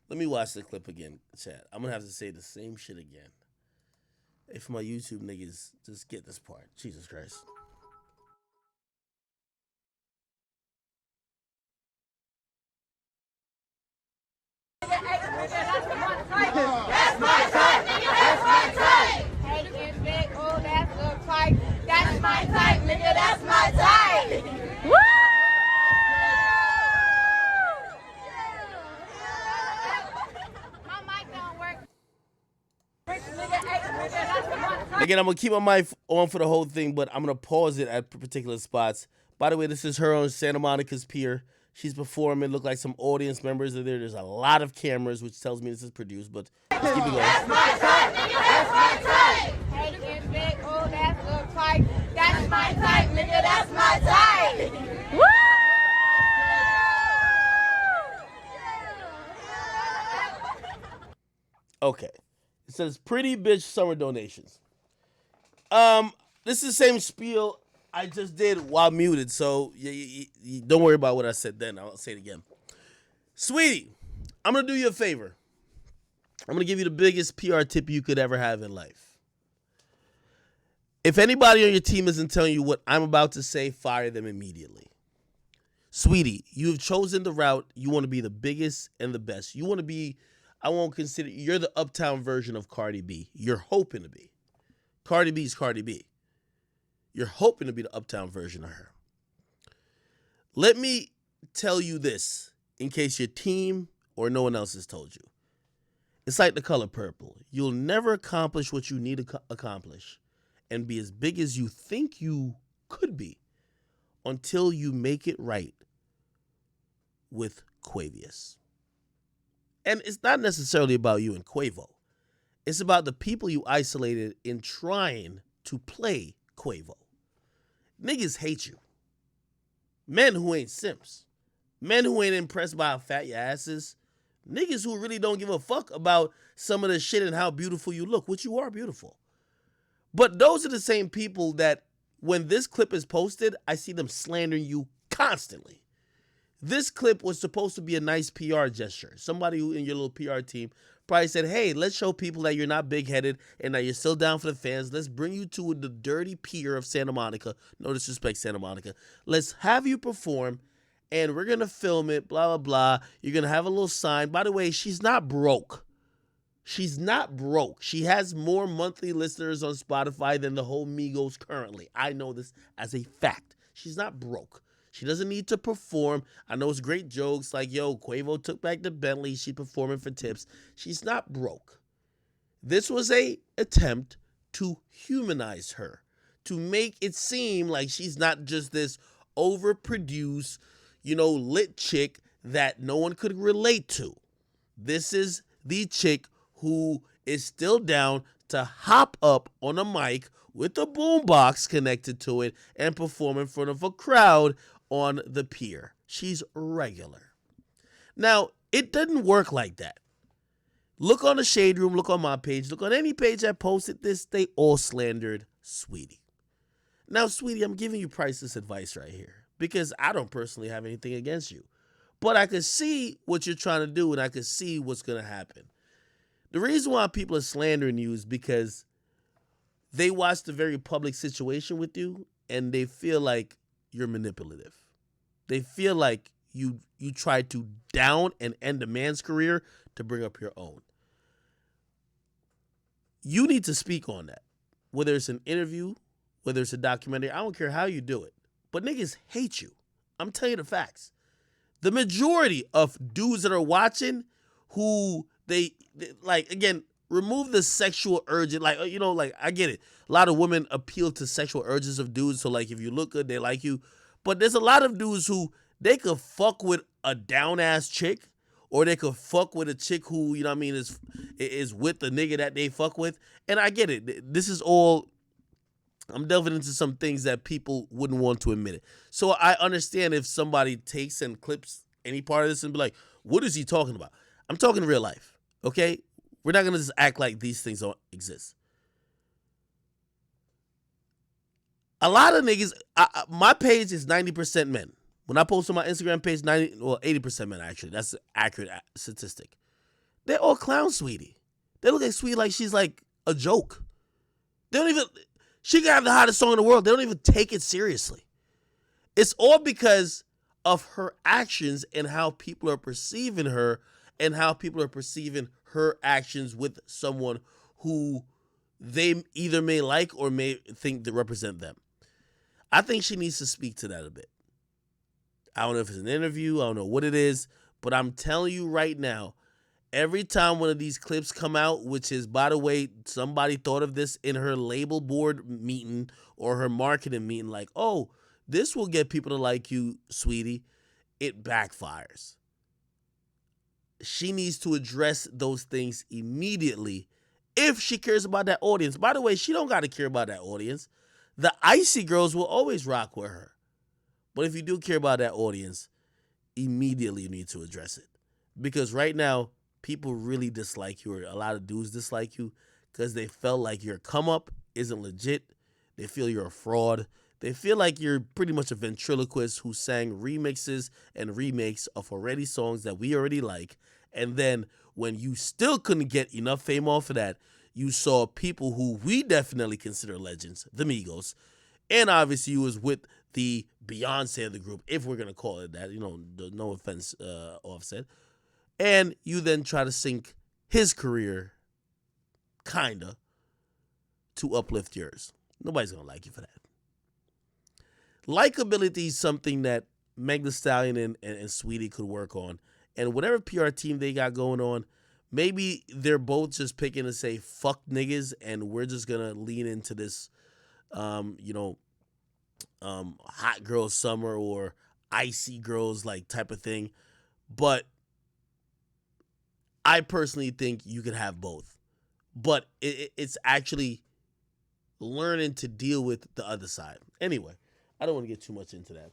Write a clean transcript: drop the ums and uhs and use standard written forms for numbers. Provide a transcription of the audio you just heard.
Let me watch the clip again, chat. I'm gonna have to say the same shit again. If my YouTube niggas just get this part. Jesus Christ. That's my type, nigga, that's my type. Hey, get big, oh, that's the type. That's my type, nigga, that's my type. Woo! My mic don't work. Again, I'm gonna keep my mic on for the whole thing, but I'm gonna pause it at particular spots. By the way, this is her on Santa Monica's Pier. She's performing. Look like some audience members are there. There's a lot of cameras, which tells me this is produced. But let's keep it going. That's my type, nigga, that's my type. Hey, get big, oh, that's the type. That's my type, nigga, that's my type. Woo! Okay. It says pretty bitch summer donations. This is the same spiel I just did while muted, so don't worry about what I said then. I'll say it again. Sweetie, I'm gonna do you a favor. I'm gonna give you the biggest PR tip you could ever have in life. If anybody on your team isn't telling you what I'm about to say, fire them immediately. Sweetie, you have chosen the route. You want to be the biggest and the best. You want to be, I won't consider, you're the uptown version of Cardi B. You're hoping to be. Cardi B's Cardi B. You're hoping to be the uptown version of her. Let me tell you this in case your team or no one else has told you. It's like the color purple. You'll never accomplish what you need to accomplish and be as big as you think you could be until you make it right with Quavious. And it's not necessarily about you and Quavo. It's about the people you isolated in trying to play Quavo. Niggas hate you. Men who ain't simps. Men who ain't impressed by how fat your ass is. Niggas who really don't give a fuck about some of the shit and how beautiful you look, which you are beautiful. But those are the same people that when this clip is posted, I see them slandering you constantly. This clip was supposed to be a nice PR gesture. Somebody who in your little PR team probably said, hey, let's show people that you're not big-headed and that you're still down for the fans. Let's bring you to the dirty pier of Santa Monica. No disrespect, Santa Monica. Let's have you perform, and we're going to film it, blah, blah, blah. You're going to have a little sign. By the way, she's not broke. She's not broke. She has more monthly listeners on Spotify than the whole Migos currently. I know this as a fact. She's not broke. She doesn't need to perform. I know it's great jokes like, yo, Quavo took back the Bentley. She's performing for tips. She's not broke. This was a attempt to humanize her, to make it seem like she's not just this overproduced, lit chick that no one could relate to. This is the chick who is still down to hop up on a mic with a boombox connected to it and perform in front of a crowd on the pier. She's regular. Now, it doesn't work like that. Look on the Shade Room, look on my page, look on any page that posted this, they all slandered Sweetie. Now, Sweetie, I'm giving you priceless advice right here because I don't personally have anything against you. But I could see what you're trying to do and I could see what's going to happen. The reason why people are slandering you is because they watched a very public situation with you and they feel like you're manipulative. They feel like you tried to down and end a man's career to bring up your own. You need to speak on that. Whether it's an interview, whether it's a documentary, I don't care how you do it. But niggas hate you. I'm telling you the facts. The majority of dudes that are watching who they like, again, remove the sexual urge. Like, I get it. A lot of women appeal to sexual urges of dudes. So, like, if you look good, they like you. But there's a lot of dudes who they could fuck with a down-ass chick or they could fuck with a chick who, is with the nigga that they fuck with. And I get it. This is all, I'm delving into some things that people wouldn't want to admit it. So I understand if somebody takes and clips any part of this and be like, what is he talking about? I'm talking real life, okay? We're not going to just act like these things don't exist. A lot of niggas, my page is 90% men. When I post on my Instagram page, 80% men actually. That's an accurate statistic. They're all clown Sweetie. They look at Sweetie like she's like a joke. They don't even. She can have the hottest song in the world. They don't even take it seriously. It's all because of her actions and how people are perceiving her and how people are perceiving her actions with someone who they either may like or may think to represent them. I think she needs to speak to that a bit. I don't know if it's an interview. I don't know what it is. But I'm telling you right now, every time one of these clips come out, which is, by the way, somebody thought of this in her label board meeting or her marketing meeting, like, oh, this will get people to like you, Sweetie. It backfires. She needs to address those things immediately if she cares about that audience. By the way, she don't got to care about that audience. The icy girls will always rock with her. But if you do care about that audience, immediately you need to address it. Because right now, people really dislike you, or a lot of dudes dislike you because they felt like your come up isn't legit. They feel you're a fraud. They feel like you're pretty much a ventriloquist who sang remixes and remakes of already songs that we already like. And then when you still couldn't get enough fame off of that, you saw people who we definitely consider legends, the Migos. And obviously you was with the Beyonce of the group, if we're going to call it that. No offense, Offset. And you then try to sink his career, kinda, to uplift yours. Nobody's going to like you for that. Likability is something that Meg Thee Stallion and Sweetie could work on. And whatever PR team they got going on, maybe they're both just picking to say, fuck niggas, and we're just going to lean into this, hot girl summer or icy girls like type of thing. But I personally think you could have both. But it's actually learning to deal with the other side. Anyway, I don't want to get too much into that.